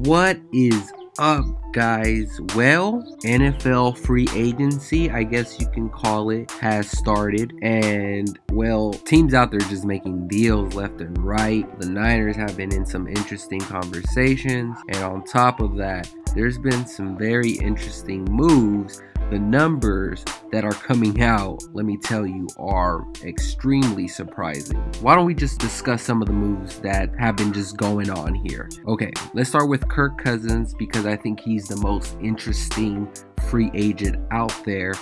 What is up, guys? Well, NFL free agency, I guess you can call it, has started, and well, teams out there just making deals left and right. The Niners have been in some interesting conversations, and on top of that, there's been some very interesting moves. The numbers that are coming out, let me tell you, are extremely surprising. Why don't we just discuss some of the moves that have been just going on here? Okay, let's start with Kirk Cousins because I think he's the most interesting free agent out there.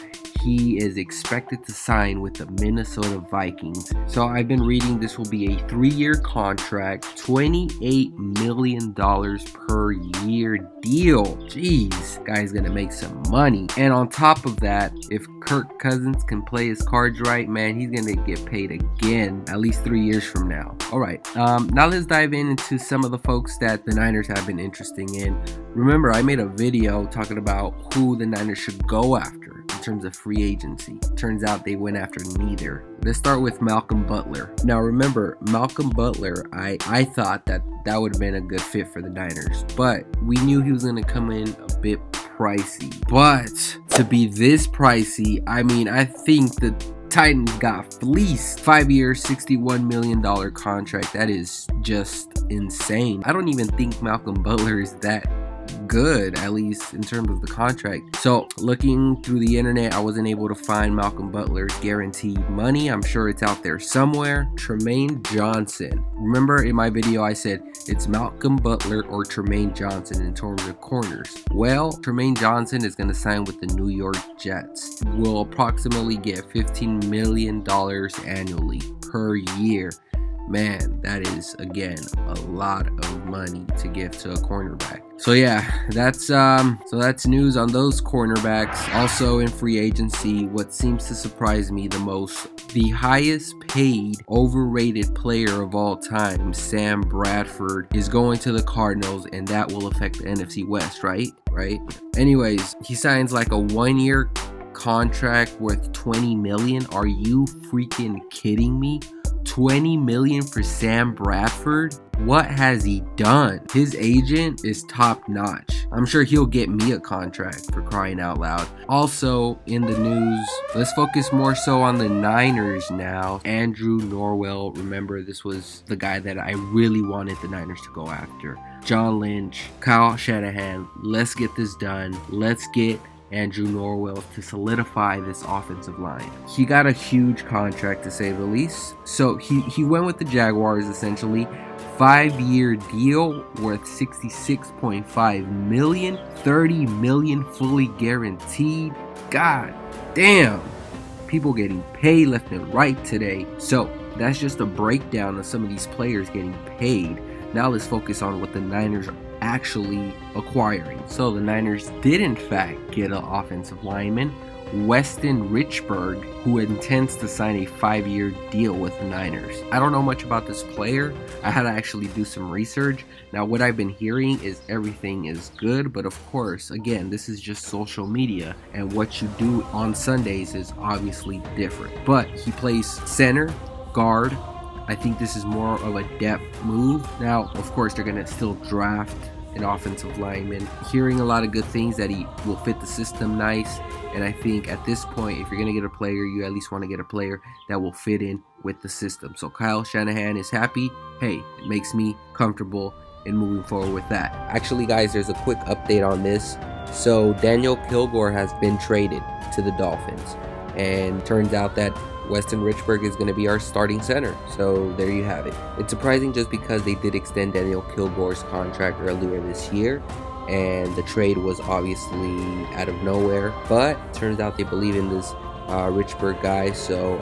He is expected to sign with the Minnesota Vikings. So I've been reading this will be a 3-year contract, $28 million per year deal. Jeez, guy's gonna make some money. And on top of that, if Kirk Cousins can play his cards right, man, he's gonna get paid again at least 3 years from now. All right, now let's dive into some of the folks that the Niners have been interested in. Remember, I made a video talking about who the Niners should go after in terms of free agency. Turns out they went after neither. Let's start with Malcolm Butler. Now remember, Malcolm Butler, I thought that would have been a good fit for the Niners, but we knew he was going to come in a bit pricey. But to be this pricey, I mean, I think the Titans got fleeced. 5-year, $61 million contract. That is just insane. I don't even think Malcolm Butler is that good, at least in terms of the contract. So looking through the internet, I wasn't able to find Malcolm Butler's guaranteed money. I'm sure it's out there somewhere. Trumaine Johnson. Remember in my video I said it's Malcolm Butler or Trumaine Johnson in terms of corners. Well, Trumaine Johnson is going to sign with the New York Jets. Will approximately get $15 million annually per year. Man, that is again a lot of money to give to a cornerback. So yeah, that's news on those cornerbacks. Also in free agency, what seems to surprise me the most, the highest paid overrated player of all time, Sam Bradford, is going to the Cardinals, and that will affect the NFC West, right? Anyways, he signs like a 1-year contract worth $20 million. Are you freaking kidding me? $20 million for Sam Bradford? What has he done? His agent is top notch. I'm sure he'll get me a contract, for crying out loud. Also in the news, let's focus more so on the Niners now. Andrew Norwell, remember this was the guy that I really wanted the Niners to go after. John Lynch, Kyle Shanahan, let's get this done. Let's get Andrew Norwell to solidify this offensive line. He got a huge contract, to say the least. So he went with the Jaguars essentially. 5-year deal worth $66.5 million, $30 million fully guaranteed. God damn, people getting paid left and right today. So that's just a breakdown of some of these players getting paid. Now let's focus on what the Niners are actually acquiring. So the Niners did in fact get an offensive lineman, Weston Richburg, who intends to sign a 5-year deal with the Niners. I don't know much about this player. I had to actually do some research. Now what I've been hearing is everything is good, but of course, again, this is just social media, and what you do on Sundays is obviously different. But he plays center, guard. I think this is more of a depth move. Now, of course, they're going to still draft an offensive lineman. Hearing a lot of good things, that he will fit the system nice. And I think at this point, if you're going to get a player, you at least want to get a player that will fit in with the system. So Kyle Shanahan is happy. Hey, it makes me comfortable in moving forward with that. Actually, guys, there's a quick update on this. So Daniel Kilgore has been traded to the Dolphins. And turns out that Weston Richburg is going to be our starting center. So there you have it. It's surprising just because they did extend Daniel Kilgore's contract earlier this year, and the trade was obviously out of nowhere. But turns out they believe in this Richburg guy, so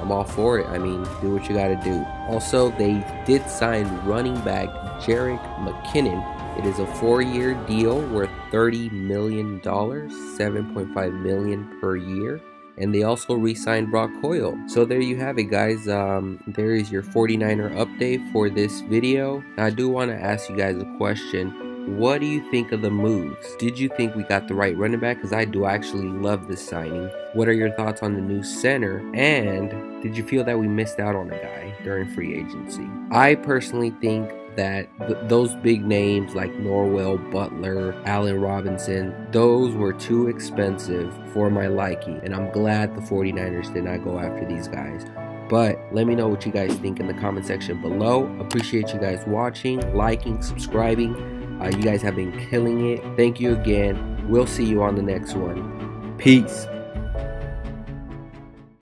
I'm all for it. I mean, do what you got to do. Also, they did sign running back Jerick McKinnon. It is a 4-year deal worth $30 million, $7.5 million per year. And they also re-signed Brock Hoyle. So there you have it, guys. There is your 49er update for this video. Now, I do want to ask you guys a question. What do you think of the moves? Did you think we got the right running back? Because I do actually love this signing. What are your thoughts on the new center? And did you feel that we missed out on a guy during free agency? I personally think that those big names like Norwell, Butler, Allen Robinson, those were too expensive for my liking, and I'm glad the 49ers did not go after these guys. But let me know what you guys think in the comment section below. Appreciate you guys watching, liking, subscribing. You guys have been killing it. Thank you again. We'll see you on the next one. Peace.